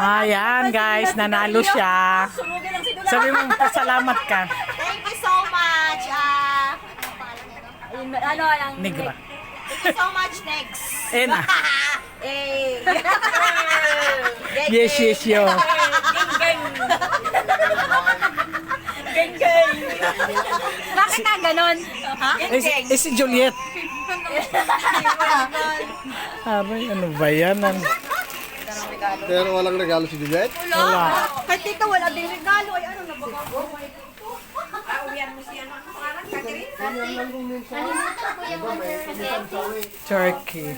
Ayan guys, nanalo siya. Sabi mo, pasalamat ka. Thank you so much. Ano ang Negra. Thank you so much. Next. Ena. Eh. Yes, yes, yo. Geng geng. Bakit ka ganon? Ha? Si Juliet. Aray, ano ba yan? Pero walang regalo si Juliet? Wala. Kahit ikaw wala din regalo. Ay ano na ba? Turkey.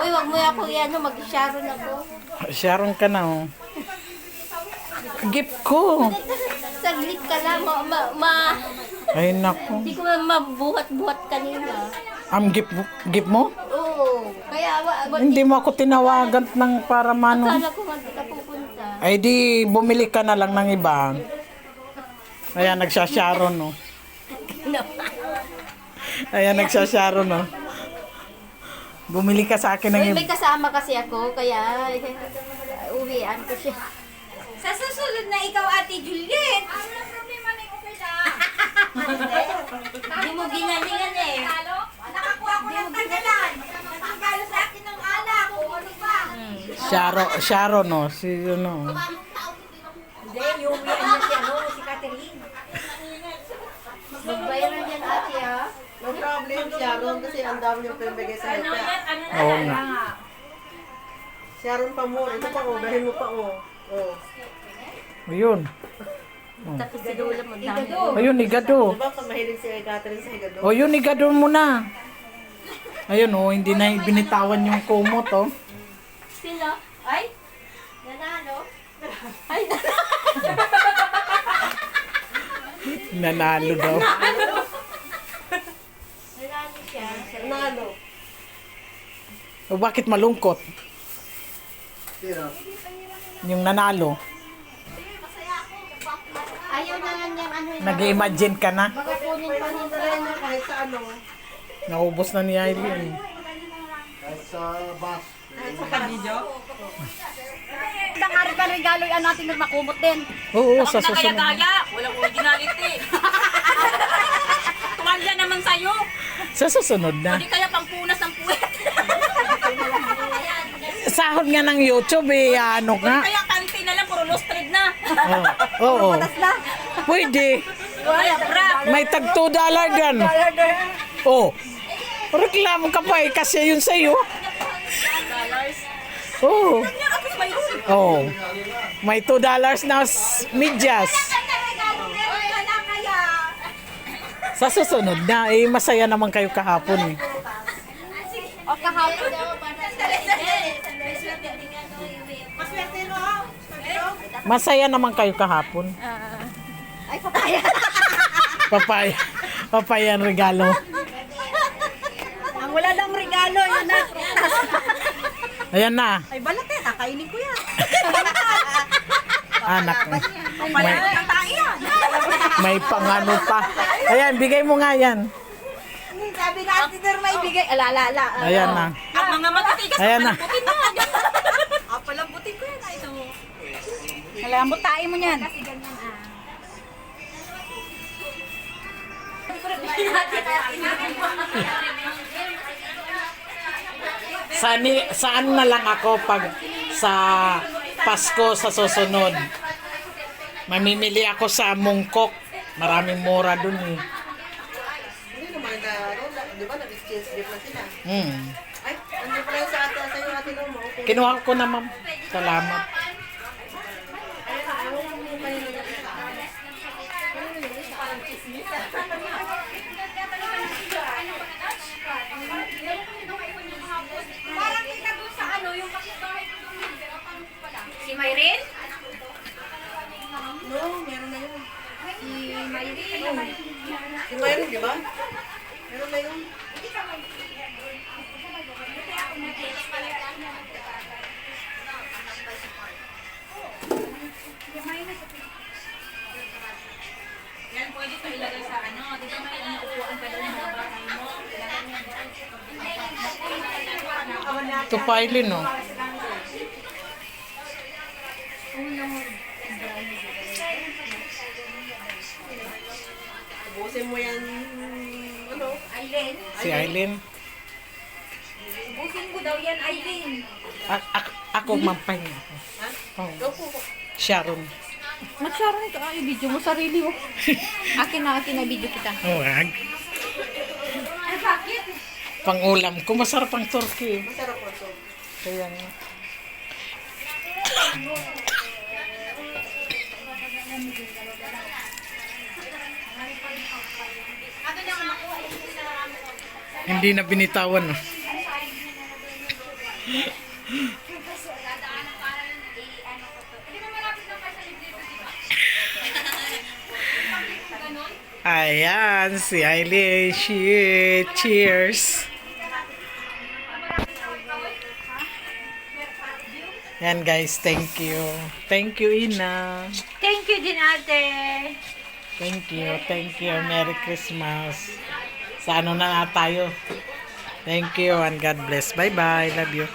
Uy, wag mo ako yan, mag-sharon ako. Sharon ka na, oh. Gift ko. Saglit ka lang, Ay, naku. hindi ko mabuhat-buhat kanina. Gift mo? Oo, kaya Hindi mo ako tinawagan ng para mano. akala ko nga kita pupunta. Ay di, bumili ka na lang ng iba. Ayan, nagsasharon, no. Ayan, nagsasharon, no. Bumili ka sa akin ng Uy, iba. may kasama kasi ako, kaya uwian ko siya. Sa susunod na ikaw, Ate Juliet. Ano na problema na yung okay na? Hindi mo ginalingan eh. Nakakuha ko ng tagalan. Nagkagalo sa akin ng alak. O ano pa? Sharon, no. Si, ano. Hindi, yung ano siya, no? Si Catherine. Magbayaran yan ate ha. No problem, Sharon, kasi ang dami niyong pinabigay sa help. Oo nga. Sharon pa mo, ito pa ko, dahil mo pa ko. Oh. Ayun. Tapos sinula mo dami. Ayun, igado. Diba ka mahilig si Catherine sa higado? O, yun, igado mo na. Ayun, oh, hindi na binitawan yung kumot, oh. Sila? Ay? Nanalo? Ay, Nanalo daw. nanalo siya. Nalo. O, bakit malungkot? Sino? Yung nanalo. Ayaw na nga niyang ano yun. Nag-imagine ka na. Baka kunin pa Paano nila. na rin na kahit sa ano? Naubos na ni Aileen. Kahit sa bus. Isang ari ka regalo yan natin nagmakumot din. Oo, sa susunod. Kaya, walang originality. Tuwalya naman sa'yo. Sa susunod na. Hindi kaya pangpunas ng puwet. Sahod nga ng YouTube, eh, ano ka? Kaya kanti na lang, puro lustred na. Oo. Pwede. Kaya bra. May tag $2 gan. Oh. Reklamo ka pa eh, kasi yun sa'yo. Oo. Oh. May $2 na medyas. Sa susunod na, eh, masaya naman kayo kahapon eh. O kahapon. Masaya naman kayo kahapon. Ay, papaya. Papaya. Papaya ang regalo. Ang wala lang regalo, yun na. Ayan na. Ay, balat eh. Nakainin ko yan. Anak mo. May ng tayo yan. May pangano pa. Ayan, bigay mo nga yan. Sabi na Ate Norma ibigay. Alala. Ayan na. Ang mga matitigas, Ayan na. palambutin mo. Palambutin ko yan. Ito. Palambutain mo yan. Kasi ganyan Saan na lang ako pag sa Pasko sa susunod? Mamimili ako sa Mungkok. Maraming mura dun eh. Hindi naman na, ano, di ba, nag-exchange gift na sila. Ay, ano pala yung sa atin, sa'yo atin mo. Okay. Kinuha ko na, ma'am. Salamat. Parang kita doon sa ano, yung kapitbahay ko doon. Si Mayrin? No, meron na yun. Si Mayrin. Si Myron, di ba? Meron na yun. Yan, pwede ito ilagay sa ano. Di ba may inuupuan pa doon mga bahay mo? Ito pa, Aileen, oh. Ubusin mo yan, ano? Aileen. Si Aileen. Ubusin ko daw yan, Aileen. Ako mampahinga ako. Ha? Oh. Go po. Sharon. Mag-share ka. Ay, video mo sarili mo. Akin na video kita. Huwag. Ay, bakit? Pang-ulam ko. Masarap ang turkey. Masarap po ito. Kaya nga. Hindi na binitawan. No? Ayan, si Aileen. Cheers. Yan guys, thank you. Thank you, Ina. Thank you din, ate. Thank you, thank you. Merry Christmas. Sa ano na tayo. Thank you and God bless. Bye-bye. Love you.